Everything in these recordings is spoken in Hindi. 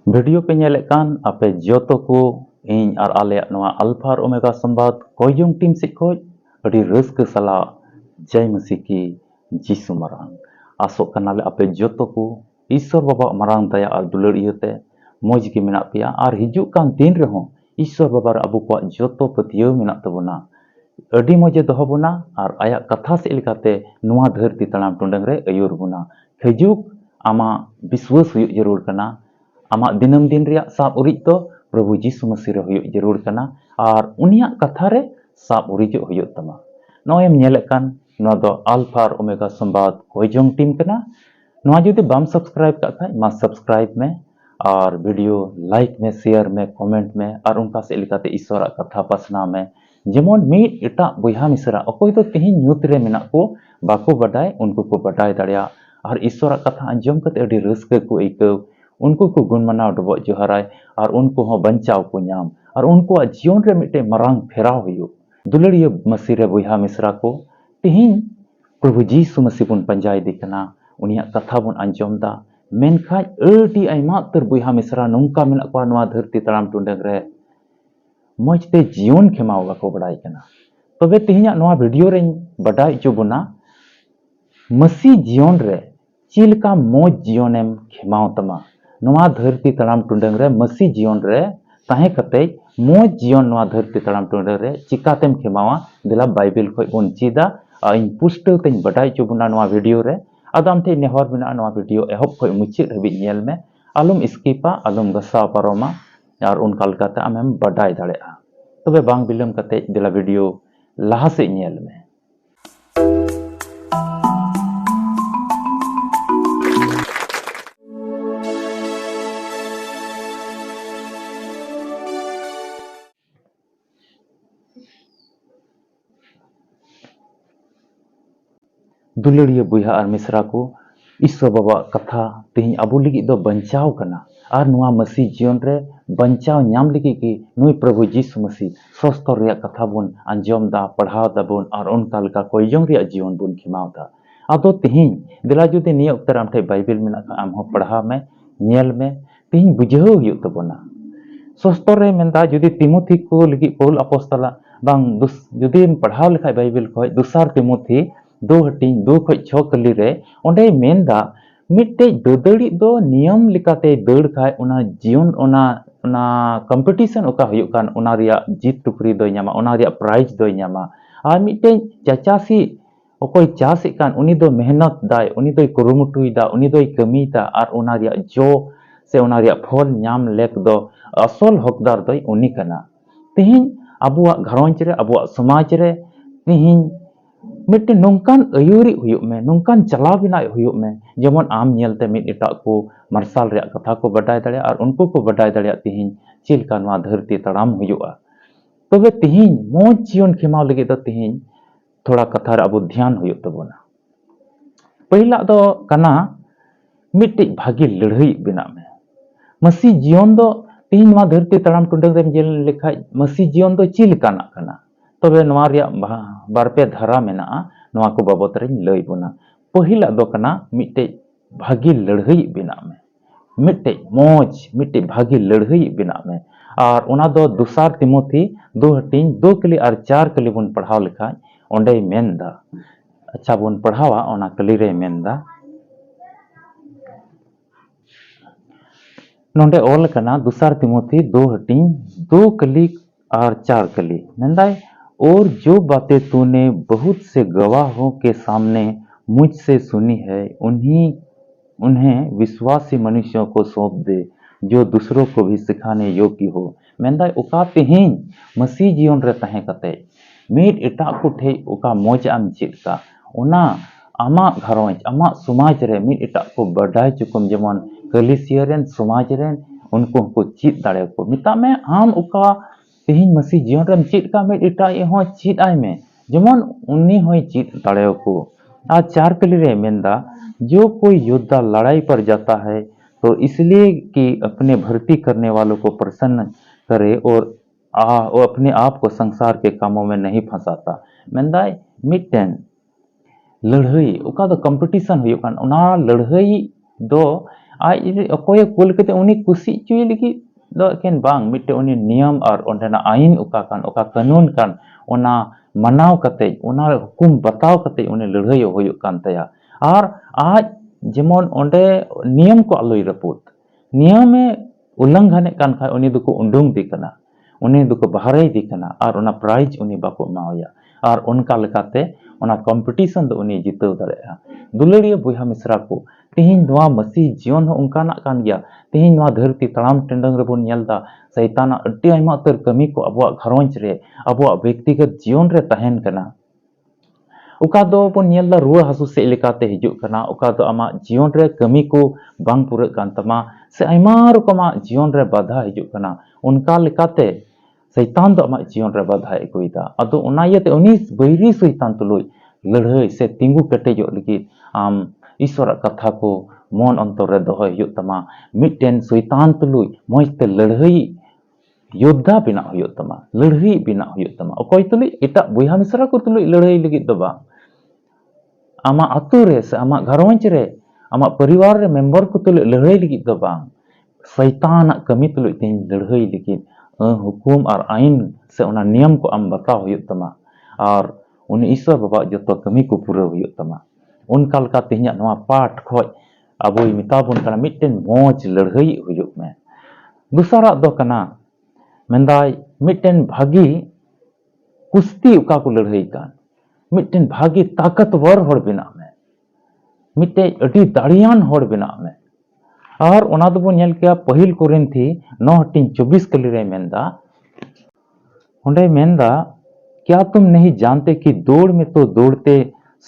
वीडियो पे नेलेकान आपे जोतो को इन और आले नवा अल्फा और ओमेगा संवाद कोयजों टीम से खोज अड़ी रस्क सला जय मसीह की जीसु मरांग आसोक कनाले आपे जोतो को ईश्वर बाबा मरांग दया और दुलर इयते मौज की मिना पिया और हिजुक कान दिन रहो ईश्वर बाबा अबु को जोतो पतियो मिना तबुना अड़ी मौजे दोहबुना और आया कथा से लेकाते नुआ धरती तड़ाम टुंडंग रे अयुर बुना हिजुक आमा विश्वास हुई जरूर कना आमा दिनम दिन रिया साब उरिज तो प्रभु जीसु मसीह रे हुई जरूर कना और उनिया कथा रे साब उरिज हुई तमा नोएम नेलेकान नो दो अल्फा और ओमेगा संवाद कोयजों टीम कना नोआ जुदि बाम सब्सक्राइब का खाय मा सब्सक्राइब में और वीडियो लाइक में शेयर में कमेंट में और उनका से लेकाते ईश्वर कथा पासना में जेमन मीट एटा बुहा मिसरा अकोय तो तेही न्यूत रे मेना को बाको बडाय उनको को बडाय दाड़िया और ईश्वर कथा अंजम कते अडी रस्क को इकव उनको को गुण मनाव डबो जोहराय और उनको हो बंचाव को नाम और उनको जीवन रे मिटे मरांग फेराव हुयो दुलड़िया मसीह रे बुहा मिसरा को तेही प्रभु जीसु मसीह बुन पंजाय दिकना उनिया कथा बुन अंजम दा मेनखाय अडी आइमा तर बुहा मिसरा नोंका मेना को नवा धरती तड़ाम टुंडंग रे मजते जीवन खेमाव बाको बड़ाई कना तबे तेहिया नवा वीडियो रे बडाई चुबुना मसीह जीवन रे चिलका मोज जीवनेम खेमाव तमा नवा धरती तड़ाम टुंडंग रे मसीह जीवन रे ताहे कते मोज जीवन नवा धरती तड़ाम टुंडंग रे चिकातेम खेमावा दिला बाइबल खोय बोन चिदा इन पुष्टल तेन बडाई चुबुना नवा वीडियो रे आदम थे नेहर बिना नवा वीडियो एहब खोय मुचित हबि नेल में आलम स्किपा आलम गसा पारोमा और उनका लकाते आमेम बडाई दाड़ेआ तबे बांग बिलम कते दिला वीडियो लाहा से नेल में दुलड़िया बुहा और मिश्रा को ईश्वर बाबा कथा तेही अबु लगी दो बंचाव कना और नुआ मसीह जीवन रे बंचाव नाम लगी कि नुई प्रभु जीसु मसीह स्वस्थर रे कथा बुन अंजम दा पढ़ाव दाबुन और उनका लका कोयजों रे जीवन बुन खिमाव दा आदो तेही दिला जुदि निय उत्तर आमठे बाइबल में आम हो पढ़ा में नेल में तेही बुझाव हुई तबना स्वस्थर रे मेंदा जुदि तिमुथी को लगी पौल अपोस्तला बांग जुदि पढ़ाव लेखाय बाइबल खोय दुसार तिमुथी दो हटिंग दो खोज छो कली रे ओंडे मेंदा मिट्टे ददड़ी दो नियम लिकाते दड़ खाय उना जीवन उना कंपटीशन ओका हुयुक कान उना रिया जीत टुकरी दो न्यामा उना रिया प्राइज दो न्यामा और मिट्टे चाचासी ओकोय चासी कान उनी दो मेहनत दाय उनी दो कुरुमुटुई दा उनी दो कमी दा और उना रिया जो से उना रिया फल न्याम लेक दो असल हकदार दो उनी कना तेहिन अबुआ घरोंज रे अबुआ समाज रे तेहिन मिट्टे नौकान अयुरी हुयुक में नौकान चला बिना हुयुक में जेमन आम नेलते मिट एटा को मार्शल रे कथा को बडाय दाड़े और उनको को बडाय दाड़े तिहिन चिलका नवा धरती तड़ाम हुयुआ तबे तिहिन मोज जीवन खेमाव लगे तो तिहिन थोड़ा कथा रे अबु ध्यान हुयुक तबना पहिला दो कना मिट्टे भागी लड़ाई बिना में मसीह जीवन दो तिहिन नवा धरती तड़ाम टुंडंग रे जेल लेखाय मसीह जीवन दो चिलकाना कना तबे नवा रिया बारपे धारा मेना नवा को बाबत रे लई बुना पहिला दो कना मिट्टे भागी लड़ाई बिना में मिट्टे मोज मिट्टे भागी लड़ाई बिना में और उना दो दुसार तिमुथी दो हटिंग दो कली और चार कली बुन पढ़ाव लिखा ओंडे मेनदा अच्छा बुन पढ़ावा ओना कली रे मेनदा नोंडे ओल कना दुसार तिमुथी दो हटिंग दो कली और चार कली मेंदाय और जो बातें तूने बहुत से गवाहों के सामने मुझसे सुनी है उन्हें विश्वासी मनुष्यों को सौंप दे जो दूसरों को भी सिखाने योग्य हो मेंदाय उका तेहिन मसीह जीवन रे तहे कते मीट एटा को ठे उका मोज आम चिका उना आमा घरोंज आमा समाज रे मीट एटा को बडाय चुकुम जेमन कलिसिया रेन समाज रेन उनको को चित दाड़े को मिता में आम उका तेहिन मसीह जीवन रे चित का में एटा हो चित आय में जेमन उन्नी होय चित दाड़े को आ चार कली रे मेंदा जो कोई योद्धा लड़ाई पर जाता है तो इसलिए कि अपने भर्ती करने वालों को प्रसन्न करे और वो अपने आप को संसार के कामों में नहीं फंसाता मेंदाय मिटन लड़ाई उका दो कंपटीशन हुयुक कान उना लड़ाई दो aj okoye kul kate uni kusi cuy lagi do ken bang mitte uni niyam ar ondena ain oka kanun kan ona manaw kate ona hukum bataw kate uni lörhai huyuk kan taya ar aj jemon onde niyam ko aloi raput niyame ulanghane kan khai uni duko undung di kana uni duko bahare di kana ar ona prize uni bako mawaya ar onka lekate ona competition do uni jitaw dareha dulariya boyha misra ko तेहिं नवा मसीह जीवन हो उनकाना कान गया तेहिं नवा धरती तड़ाम टेंडंग रेबन नेलदा सैताना अड्डी आयमा उतर कमी को अबुआ घरवंच रे अबुआ व्यक्तिगत जीवन रे तहन कना उका दो बन नेलदा रुआ हसु से लेकाते हिजुक कना उका दो आमा जीवन रे कमी को बांग पुरे कान तमा से आयमा रकमा जीवन रे बाधा हिजुक कना उनका लेकाते सैतान दो आमा जीवन रे बाधा एकुइदा अदो उना येते उनी बैरी सैतान तुलुई लड़हई से तिंगु कटेजो लगी आम ईश्वर कथा को मन अंतर रे दोहय हुयुग तमा मिटन शैतान तुलुई मजते लड़हई योद्धा बिना हुयुग तमा लड़हई बिना हुयुग तमा अकोय तुलुई एटा बोयहा मिसरा को तुलुई लड़हई लगी दो बा आमा अतु रे से आमा घरवंच रे आमा परिवार रे मेंबर को तुलुई लड़हई लगी दो बा शैतान कमी तुलुई तिन लड़हई लगी हुकुम और आइन से उना नियम को आम बताव हुयुग तमा और उन ईश्वर बाबा जतो कमी को पूरा हुयुग तमा उनका लका तेहnya नवा पाठ खोज अबोई मिताबुन कना मिटन मोज लड़हई हुयुग में दूसरा दो कना मेंदाय मिटन भागी कुश्ती उका को लड़हई कान मिटन भागी ताकतवर होड़ बिना में मिटे अडी दाड़ियान होड़ बिना में और ओना दबो नेल किया पहिल कोरिन्थी 9:24 कली रे मेंदा ओंडे मेंदा क्या तुम नहीं जानते कि दौड़ में तो दौड़ते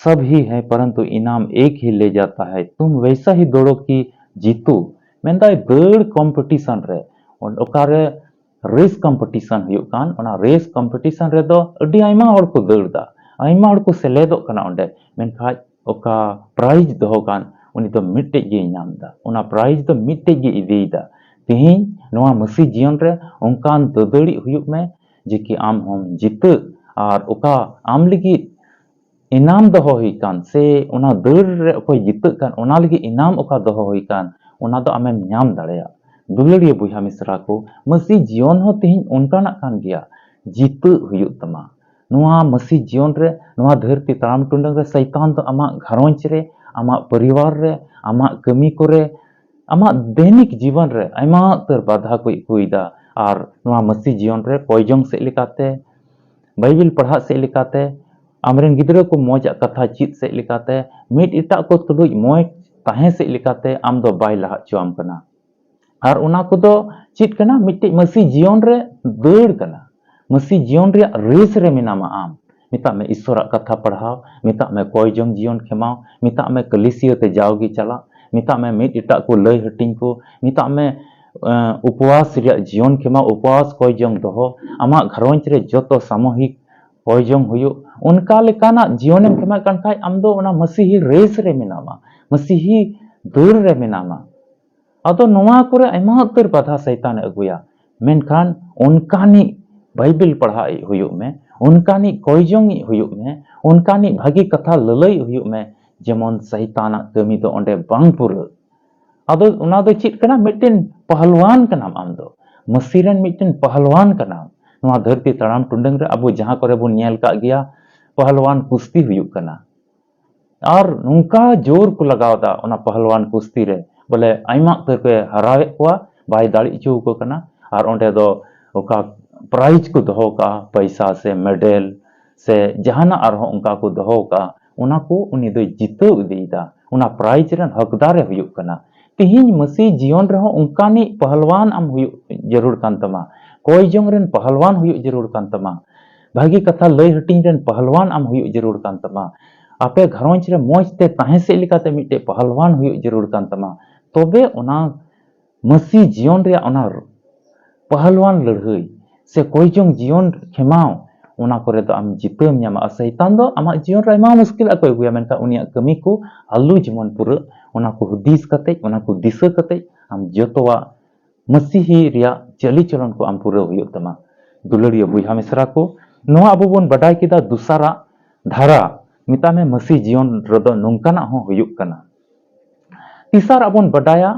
सब ही है परंतु इनाम एक ही ले जाता है तुम वैसा ही दौड़ो कि जीतो मेंदा दौड़ कंपटीशन रे ओकारे रेस कंपटीशन हुयुग कान ओना रेस कंपटीशन रे दो अडी आयमा हड़ को दौड़दा आयमा हड़ को सेलेदो कना ओंडे मेनखा ओका प्राइज दोहो कान उनी तो मिट्टे गे नामदा ओना प्राइज तो मिट्टे गे इदीदा तेहिं नोआ मसी जीवन रे ओंकान ददड़ी हुयुग में जे कि आम हम जित और ओका आम लगी इनाम दोहो हुई कान से ओना दौड़ रे ओको जित कान ओना लगी इनाम ओका दोहो हुई कान ओना दो आमेम ᱧᱟᱢ दाड़ेया दुलड़िया बुझा मिश्रा को मसी जीवन हो तेहिं ओनकाना कान गया जित हुयुग तमा नोआ मसी जीवन रे नोआ धरती ताम टुंडंग रे शैतान तो आमा घरवंच रे आमा परिवार रे आमा कमी करे आमा दैनिक जीवन रे आयमा तर बाधा को इकुइदा और नोआ मसी जीवन रे कोयजोंग से लेकाते बाइबिल पढ़ा से लेकाते आमरेन गिद्रा को मोजा कथा चित से लेकाते मिट इटा को तुलुई मोय ताहे से लेकाते आम दो बाय लहा चोम कना और उना को दो चित कना मिट्टी मसी जीवन रे दौड़ कना मसी जीवन रे रेस रे मिनामा आम मिता में ईश्वर कथा पढ़ाओ मिता में कोयजोंग जीवन खेमाओ मिता में कलिसिया ते जाओगी चला मिता में मिट इटा को लय हटिंग को मिता में उपवास रे जीवन खेमा उपवास कोयजोंग दोहो आमा घरवंच रे जतो सामूहिक कोयजोंग हुयुग उनका लेकाना जीवनम खेमा कान खाय आम दो ओना मसीही रेस रे मिनामा मसीही दौड़ रे मिनामा अदो नोआ करे आयमा उतर बाधा शैतान अगुया मेनखान उनकानी बाइबिल पढ़ाई हुयुग में उनकानी कोयजोंग हुयुग में उनकानी भागी कथा ललई हुयुग में जेमन शैताना कमी दो ओंडे बांग पुरा अदो उना दो चित कना मिटन पहलवान कनाम आम दो मसीरन मिटन पहलवान कनाम नोआ धरती तड़ाम टुंडंग रे अबो जहां करे बो नेल का गया पहलवान कुश्ती हुयुग कना और नुका जोर को लगावदा ओना पहलवान कुश्ती रे बोले आयमा तर के हरावे कोआ बाय दाड़ी चो को कना और ओंडे दो ओका प्राइज को दोहो का पैसा से मेडल से जहाना आरो उनका को दोहो का उना को उनी दो जितो उदीदा उना प्राइज रन हकदार हुयुग कना तिहिं मसी जीवन रहो उनकानी पहलवान आम हुयुग जरूर कान तमा कोयजोंग रेन पहलवान हुयुग जरूर कान तमा भागी कथा लय हटिंग रेन पहलवान आम हुयुग जरूर कान तमा आपे घरवंच रे मोज ते ताहे से लिकाते मिटे पहलवान हुयुग जरूर कान तमा तोबे ओना मसी जीवन रे ओना पहलवान लड़हई से कोयजोंग जीवन खेमाओ ओना करे तो आम जितम ᱧᱟᱢᱟ शैतान दो आमा जीवन रे मा मुश्किल को अगुया मेनका उनिया कमी को आलू जीवन पूरा ओना को हुदीस कते ओना को दिशा कते आम जतोवा मसीही रिया चली चलन को आम पूरा हुयुग तमा दुलड़िया बुझा मिश्रा को नोआ अबो बोन बडाय किदा दूसरा धारा मिता में मसी जीवन रदो नोंकाना हो हुयुग कना तीसरा अबोन बडाया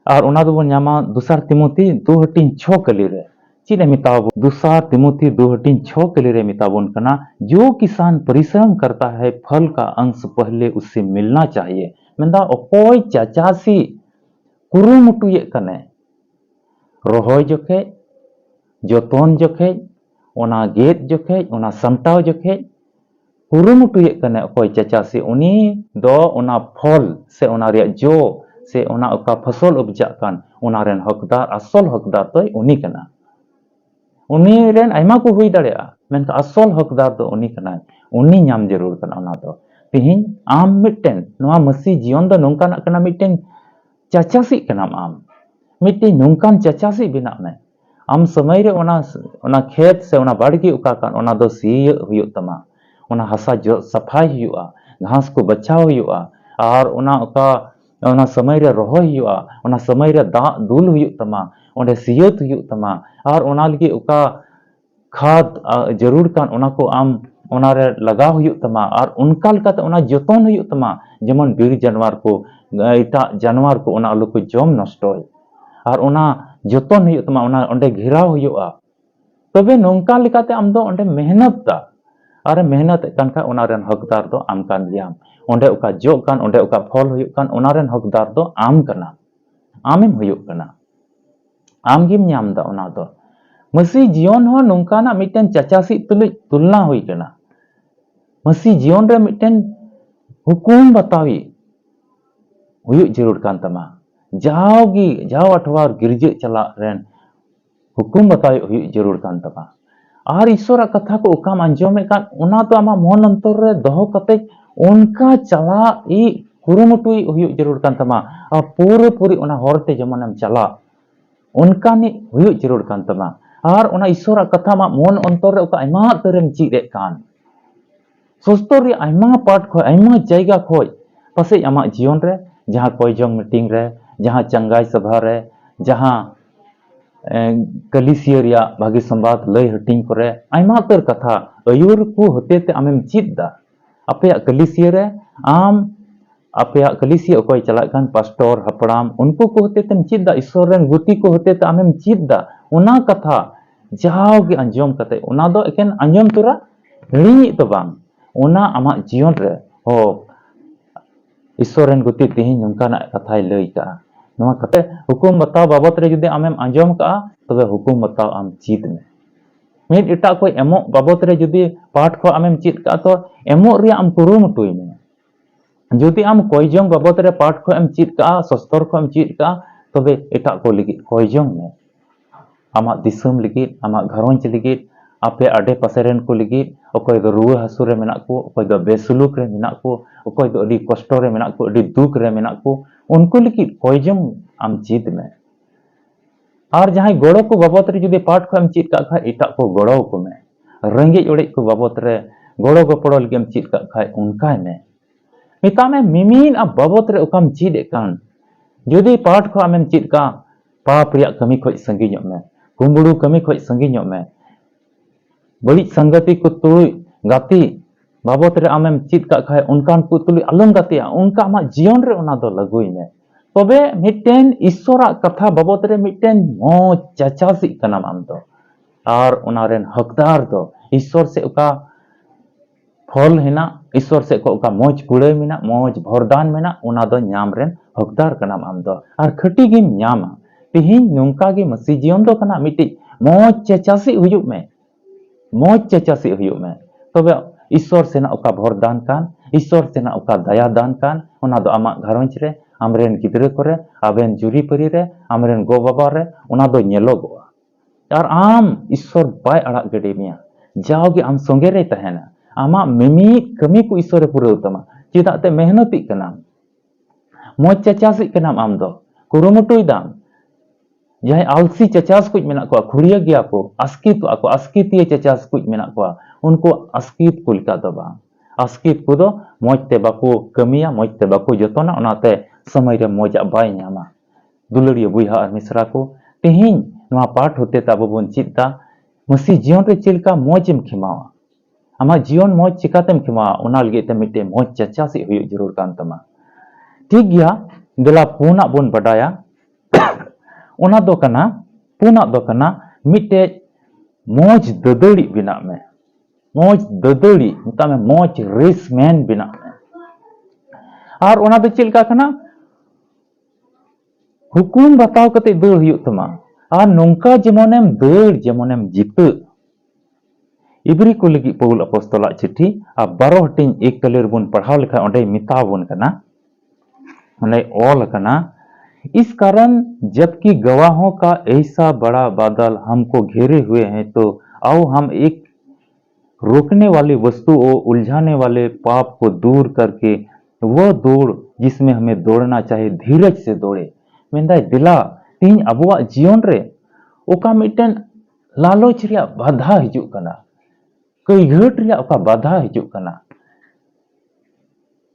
और ओना दोबन नामा दूसर तिमोथी 2:6 कली रे चीज मिताबो दूसर तिमोथी 2:6 कली रे मिताबोन कना जो किसान परिश्रम करता है फल का अंश पहले उससे मिलना चाहिए मेंदा अकोय चाचासी कुरुमुटुये कने रोहय जोखे जतन जोखे ओना गेद जोखे ओना समटाव जोखे कुरुमुटुये कने अकोय चाचासी उनी दो ओना फल से ओना रे जो से ओना ओका फसल उपजा कान ओना रेन हकदार असल हकदार तो उनी कना उनी रेन आयमा को हुई दाड़ेया मेन असल हकदार तो उनी कना उनी नाम जरूर कना ओना दो तिहिन आम मिटेन नोआ मसी जीवन दो नोंका ना कना मिटेन चाचासी कना आम मिट्टी नोंकान चाचासी बिना में आम समय रे ओना खेत से ओना बाड़गी उका कान ओना दो सीय हुयुग तमा ओना हसा जो सफाई हुयुआ घास को बचाव हुयुआ और ओना उका ओना समय रे रोहय हुयुआ ओना समय रे दा दुल हुयुग तमा ओंडे सियत हुयुग तमा और ओना लगी उका खाद जरूर कान ओना को आम ओना रे लगाव हुयुग तमा और उनका लकाते ओना जतन हुयुग तमा जेमन बीर जानवर को एटा जानवर को ओना आलु को जम नष्टय और ओना जतन हुयुग तमा ओना ओंडे घेराव हुयुआ तबे नोंका लेकाते आम दो ओंडे मेहनत दा और मेहनत कान खा ओना रेन हकदार दो आम कान गियाम ओंडे उका जो कान ओंडे उका फल हुयुग कान ओना रेन हकदार दो आम कना आमेम हुयुग कना आम गिम ᱧᱟᱢ दा ओना दो मसी जीवन हो नोंका ना मिटेन चाचासी तुलना हुई कना मसी जीवन रे मिटेन हुकुम बतावी हुयुग जरूर कान तमा जाव अठवार गिरजे चला रेन हुकुम बतावी हुयुग जरूर कान तमा और ईश्वर कथा को उकाम अंजमे कान ओना तो आमा मन अंतर रे दोहो कते उनका चला ई कुरुमुटुई हुयुग जरूर कान तमा और पूरे पूरी ओना हरते जमनम चला उनका नि हुयुग जरूर कान तमा और ओना ईश्वर कथा मा मन अंतर रे उका आयमा तरम चीरे कान सस्तर रे आयमा पाठ खो आयमा जायगा खोय पासे आमा जीवन रे जहां कोयजोंग मीटिंग रे जहां चंगाई सभा रे जहां कलिसिया रिया भागी संवाद लय हटिंग करे आयमा तर कथा अयुर को होते ते आमेम चीत दा अपया कलिसिया रे आम अपया कलिसिया कोई चला कान पास्टर हपड़ाम उनको को होते तेम चीत दा ईश्वर रेन गुती को होते ते आमेम चीत दा ओना कथा जाओगे अंजम कते ओना दो एकेन अंजम तुरा हिड़ी तो बांग ओना आमा जीवन रे हो ईश्वर रेन गुती तिहिन नोंका ना कथाय लय का नोआ कते हुकुम बताव बाबत रे जुदि आमेम अंजम का तबे हुकुम बताव आम चीत में मिट एटा को एमो बाबत रे जुदि पाठ को आमेम चीत का तो एमो रे आम कुरुमुटुई में जुदि आम कोयजोंग बाबत रे पाठ को एम चीत का सस्तर को एम चीत का तबे एटा को लगी कोयजोंग में आमा दिसम लगी आमा घरोंच लगी आपे आडे पासेरेन को लगी अकोय दो रुआ हसु रे मेना को अकोय दो बेसुलुक रे मेना को अकोय दो अडी कष्ट रे मेना को अडी दुख रे मेना को उनको लगी कोयजोंग आम चीत में और जहां गोड़ो को बाबत रे जुदि पाठ को एम चीत का खा एटा को गोड़ो को में रेंगे ओड़े को बाबत रे गोड़ो गोपड़ो लगी एम चीत का खा उनका में मिता में मिमीन अब बाबत रे उकाम चीत कान जुदि पाठ को आमेम चीत का पाप रिया कमी खोज संगी में कुंबड़ू कमी खोज संगी में बड़ी संगति को तुई गाती बाबत रे आमेम चीत का खाए उनकान को तुई अलम गातिया उनका आमा जीवन रे ओना दो लगुई में तबे मिटेन ईश्वरा कथा बाबत रे मिटेन मोज चाचासी कना आम दो और ओना रेन हकदार दो ईश्वर से उका फल हेना ईश्वर से को उका मोज कुड़े मेना मोज भरदान मेना ओना दो ᱧᱟᱢ रेन हकदार कना आम दो और खटी गिम ᱧामा तिहिन नोंका गे मसी जीवन दो कना मिटी मोज चाचासी हुयुग में मोज चाचासी हुयुग में तबे ईश्वर सेना उका भरदान कान ईश्वर सेना उका दया दान कान ओना दो आमा घरोंच रे आमरेन गिदरे करे आबेन जुरी परी रे आमरेन गो बाबा रे ओना दो ñेलोगोआ और आम ईश्वर बाय अड़ा गडे मिया जाओगे आम संगे रे तहेना आमा मिमी कमी को ईश्वर पुरे तमा चेदा ते मेहनती कना मोज चाचासी कना आम दो कुरुमुटुई दाम जहां आलसी चचास कुछ मेना को खुड़िया गया को अस्कितिय चचास कुछ मेना को उनको अस्कित को लिका दो बा अस्कित को दो मोजते बाको कमिया मोजते बाको जतना ओनाते समय रे मोजा बाय ᱧᱟᱢᱟ दुलड़िया बुइहा और मिश्रा को तेहिन नोआ पाठ होते ताबो बोन चित्ता मसी जीवन रे चिलका मोजम खिमावा आमा जीवन मोज चिकातेम खिमावा ओना लगे ते मिटे मोज चचासी हुई जरूर कान तमा ठीक गया दिला पुना बोन बडाया ᱚᱱᱟ ᱫᱚ ᱠᱟᱱᱟ ᱯᱩᱱᱟᱜ ᱫᱚ ᱠᱟᱱᱟ ᱢᱤᱫᱴᱮᱡ ᱢᱚᱡᱽ ᱫᱟᱹᱫᱟᱹᱲᱤ ᱵᱮᱱᱟᱜ ᱢᱮ, ᱢᱚᱡᱽ ᱫᱟᱹᱫᱟᱹᱲᱤ ᱢᱮᱛᱟᱜ ᱢᱮ, ᱢᱚᱡᱽ ᱨᱮᱥᱢᱮᱱ ᱵᱮᱱᱟᱜ ᱢᱮ। ᱟᱨ ᱚᱱᱟ ᱫᱚ ᱪᱮᱫ ᱞᱮᱠᱟ ᱠᱟᱱᱟ? হুকুম বাতাও কাতে দৌড় হুᱭᱩᱜ ᱛᱟᱢᱟ ᱟᱨ ᱱᱚᱝᱠᱟ ᱡᱮᱢᱚᱱᱮᱢ ᱫᱟᱹᱲ ᱡᱮᱢᱚᱱᱮᱢ ᱡᱤᱛᱟᱹᱜ। ᱤᱵᱨᱤ ᱠᱚ ᱞᱟᱹᱜᱤᱫ ᱯᱟᱩल अपostolᱟᱜ चिट्ठी ᱟᱨ 12 हटिंग 1 कली ᱨᱮᱵᱚᱱ पढ़ाव लेखा ᱚᱸᱰᱮ ᱢᱮᱛᱟᱣᱵᱚᱱ ᱠᱟᱱᱟ, ᱚᱸᱰे ऑल कना, इस कारण जबकि गवाहों का ऐसा बड़ा बादल हमको घेरे हुए हैं तो आओ हम एक रोकने वाली वस्तु और उलझाने वाले पाप को दूर करके वह दौड़ जिसमें हमें दौड़ना चाहिए धीरज से दौड़े। मेंदाय दिला तीन अबुआ जीवन रे ओका मिटन लालच रिया बाधा हिजुग कना, कईघट रिया ओका बाधा हिजुग कना,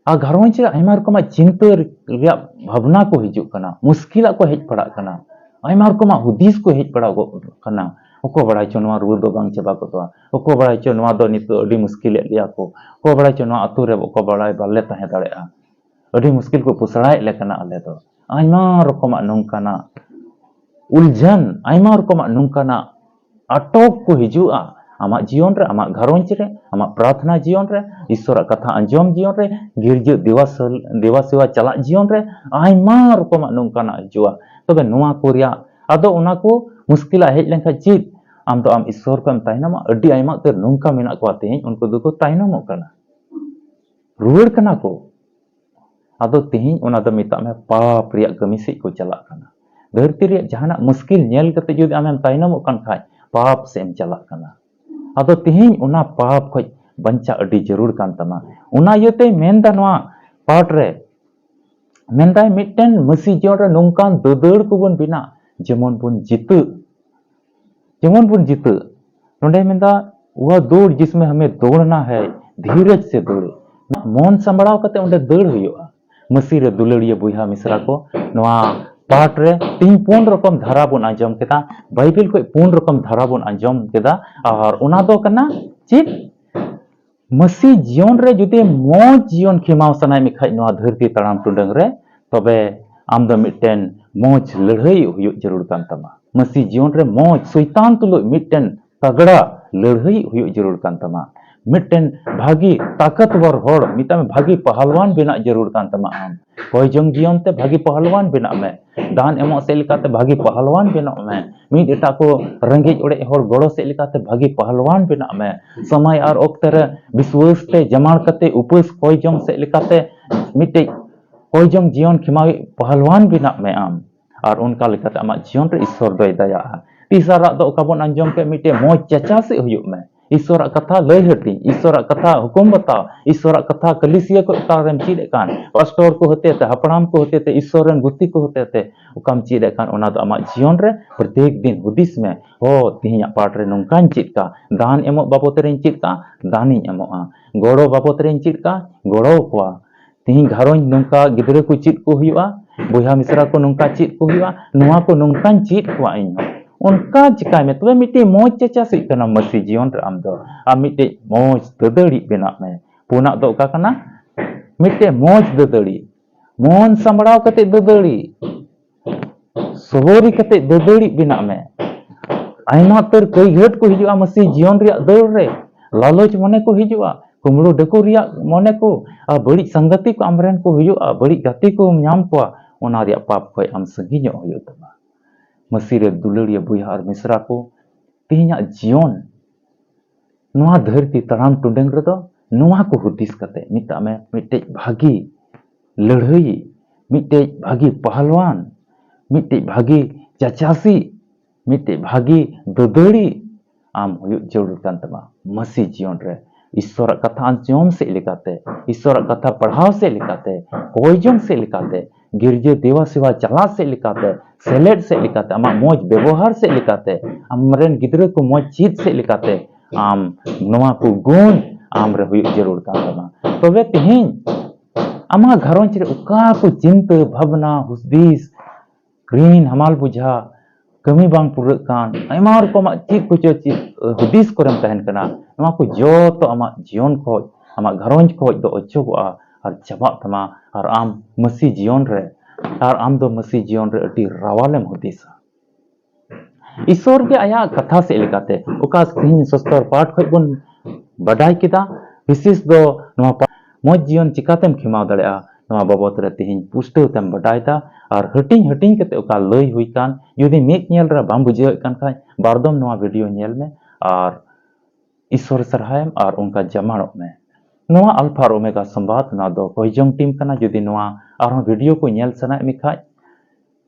आ घरवंच रे आयमा रकमा चिंता रिया भावना को हिजुग कना, मुश्किला को हेज पड़ा कना, आयमा रकमा हुदिस को हेज पड़ा कना। ᱚᱠᱚ ᱵᱟᱲᱟᱭ ᱪᱚ ᱱᱚᱣᱟ ᱨᱩᱣᱟᱹ ᱫᱚ ᱵᱟᱝ ᱪᱟᱵᱟ ᱜᱚᱫᱚᱜᱼᱟ, ᱚᱠᱚ ᱵᱟᱲᱟᱭ ᱪᱚ ᱱᱚᱣᱟ ᱫᱚ ᱱᱤᱛᱚᱜ ᱟᱹᱰᱤ ᱢᱩᱥᱠᱤᱞᱮᱫ ᱞᱮᱭᱟ ᱠᱚ, ᱚᱠᱚ ᱵᱟᱲᱟᱭ ᱪᱚ ᱱᱚᱣᱟ ᱟᱛᱳ ᱨᱮ ᱚᱠᱚ ᱵᱟᱲᱟᱭ ᱵᱟᱞᱮ ᱛᱟᱦᱮᱸ ᱫᱟᱲᱮᱭᱟᱜᱼᱟ, ᱟᱹᱰᱤ ᱢᱩᱥᱠᱤᱞ ᱠᱚ ᱯᱚᱥᱲᱟᱭᱮᱫ ᱞᱮ ᱠᱟᱱᱟ ᱟᱞᱮ ᱫᱚ। ᱟᱭᱢᱟ ᱨᱚᱠᱚᱢᱟᱜ ᱱᱚᱝᱠᱟᱱᱟᱜ उलझन आयमा रकमाग नोंकाना अटक को हिजुआ आमाग जीवन रे, आमाग घरवंच रे, आमाग प्रार्थना जीवन रे, ईश्वरा कथा अंजम जीवन रे, गिरजा देवा सेवा चला जीवन रे आयमा रकमाग नोंकाना हिजुआ। तबे नोआ को रिया आदो ओना को मुश्किला हेज लेनखा चेद आम दो आम ईश्वर को तायनामा अड्डी आयमा ते नोंका मेना को तेहें उनको दुको तायनामोग कना, रुवाड़ कना को। आदो तेहें ओना दो मिताग मे पाप रिया कमी सेज को चलाग कना। धरती रे जहाना मुश्किल नेल कते जुदी आमेम तायनामोग कान खाय पाप से एम चलाग कना। आदो तेहें ओना पाप खoj बंचा अड्डी जरूर कान तमा। ओना इयते मेनदा नोआ पाठ रे मेनदाय मिटन मसी जीवन रे नोंकान ददाड़ को बन बिना जेमन बुन जित, जेमन बुन जित। नोंडे मेनदा वह दौड़ जिसमें हमें दौड़ना है धीरज से दौड़े, मन संभड़ाव कते ओंडे दौड़ हुयुआ। मसी रे दुलड़िया बुया मिश्रा को नोआ पाठ रे 3 रकम धारा बन आंजम केदा, बाइबल को 4 रकम धारा बन आंजम केदा। और ओना दो कना चित मसी जीवन रे जुदि मौज जीवन खिमाव सनाय मिखाय नोआ धरती तड़ाम टुडंग रे तबे आम दो मिटन मौज लड़ाई हुयुग जरूर कान तमा। मसी जीवन रे मौज शैतान तुलो मिटन तगड़ा लड़ाई हुयुग जरूर कान तमा। मिटन भागी ताकतवर होड़ मिता में भागी पहलवान बेना जरूर कान तमा। आम कोयजंग जीवन ते भागी पहलवान बेना में, दान एमो से लिकाते भागी पहलवान बेना में, मीड एटा को रंगेज ओड़े होड़ गड़ो से लिकाते भागी पहलवान बेना में, समय और ओक्ते रे विश्वास ते जमाड़ कते उपस कोयजंग से लिकाते मिटे कोयजंग जीवन खिमावी पहलवान बेना में आम। और उनका लिकाते आमा जीवन रे ईश्वर दोय दया। तीसरा दो ओका बोन अंजम के मिटे मौज चचा से हुयुग में, ईश्वर कथा लय हटी, ईश्वर कथा हुकुम बताओ, ईश्वर कथा कलिसिया को तारेम चीद कान, पास्टर को होते ते, हपड़ाम को होते ते, ईश्वरन गुत्ती को होते ते उकाम चीद कान। ओना दो आमा जीवन रे प्रत्येक दिन हुदिस में हो तिहिया पाठ रे नोंकान चीद का, दान एमो बाबत रे चीद का दानी एमोआ, गड़ो बाबत रे चीद का गड़ो कोआ। तिहि घरौंज नोंका गिदरे को चीद को हुयुआ, बुया मिश्रा को नोंका चीद को हुयुआ, नोआ को नोंकान चीद कोआ इन उनका चिकाय में तबे मिटे मौज चचा से कना मसी जीवन रे आम दो आ मिटे मौज ददड़ी बेना में। पुना दो का कना मिटे मौज ददड़ी, मन संभड़ाव कते ददड़ी, सोहरी कते ददड़ी बेना में। आयमा तर कई घट को हिजुआ मसी जीवन रिया दौड़ रे, लालच मने को हिजुआ, कुमड़ो डको रिया मने को, आ बड़ी संगति को आमरेन को हिजुआ, बड़ी गति को नाम को ओना रिया पाप खय आम संगिño हुयो तमा। मसी रे दुलड़िया बुया और मिश्रा को तिहिया जीवन नोआ धरती तड़ाम टुडंग रे दो नोआ को हुदिस कते मिता में मिटे भागी लड़ाई, मिटे भागी पहलवान, मिटे भागी चचासी, मिटे भागी ददड़ी आम हुयुग जरूर कान तमा। मसी जीवन रे ईश्वर कथा अंजम से लिकाते, ईश्वर कथा पढ़ाव से लिकाते, कोयजम से लिकाते, गिरजे देवा सेवा चला से लिकाते, सेलेट से लिकाते, आमा मौज व्यवहार से लिकाते, आमरेन गिदरे को मौज चीज से लिकाते आम नोआ को गुण आम रे हुयुग जरूर कान तमा। तबे तिहिं आमा घरौंज रे उका को चिंता भावना हुदिस ग्रीन हमाल बुझा कमी बांग पुरक कान आयमा रकमाग चीज को चीज हुदिस करम तहन कना नोआ को जो तो आमा जीवन खोज आमा घरौंज खोज दो अचोगआ और चाबा तमा। और आम मसी जीवन रे और आम दो मसी जीवन रे अति रावालेम हुदिसा। ईश्वर के आया कथा से लेकाते ओका तीन सस्तर पाठ खय बन बडाय किदा विशेष दो नवा मौज जीवन चिकातेम खिमाव दड़ेया नवा बाबत रे तिहिन पुष्टो तेम बडायदा और हटिंग हटिंग कते ओका लय हुई कान यदि मेक नेल रे बाम बुझे कान खाय बारदम नवा वीडियो नेल में और ईश्वर सरहायम और उनका जमाड़ो में नवा अल्फा और ओमेगा संवाद ना दो कोइजोंग टीम कना यदि नवा आरो वीडियो को नेल सनाय मिखाय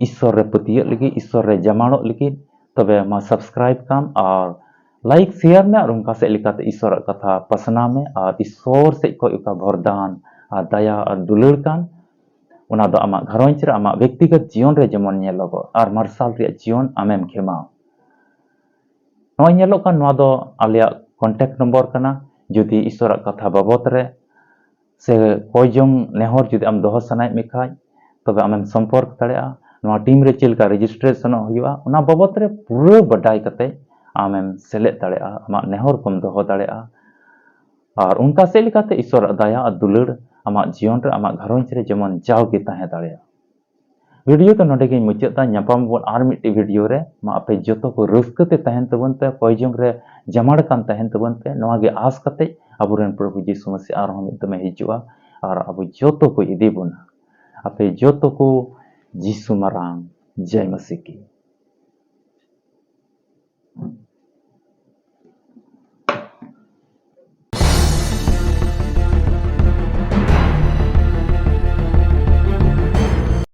ईश्वर रे पतिय लगी ईश्वर रे जमाड़ो लगी तबे मा सब्सक्राइब काम और लाइक शेयर में और उनका से लिखाते ईश्वर कथा पसना में और ईश्वर से को का वरदान और दया और दुलड़ कान उना दो आमा घरोंज रे आमा व्यक्तिगत जीवन रे जेमन नेलोगो और मार्शल रे जीवन आमेम खेमाओ नवा नेलो कान नवा दो आलिया कांटेक्ट नंबर कना यदि ईश्वर कथा बाबत रे से कोइजोंग नेहर यदि आम दोह सनाय मिखाय तबे आमेम संपर्क दाड़ेया नवा टीम रे चेलका रजिस्ट्रेशन हुआ उना बाबत रे पूरा बडाय कते आमेम सेलेद दाड़ेया आमा नेहर कम दोह दाड़ेया और उनका से लेकाते ईश्वर दया और दुलड़ आमा जीवन रे आमा घरोंज रे जेमन जावगे ताहे दाड़ेया वीडियो तो नोडे गे मुचादा न्यापाम बोन आर मिट्टी वीडियो रे मा आपे जतो को रस्कते तहन तबन पे कोइजोंग रे जमाड़ कान तहन तबन पे नवा गे आस कते अबुरेन प्रभु यीशु मसीह आर हम तमे हिजुआ और अब जतो को इदी बोना आपे जतो को यीशु मरांग जय मसीह की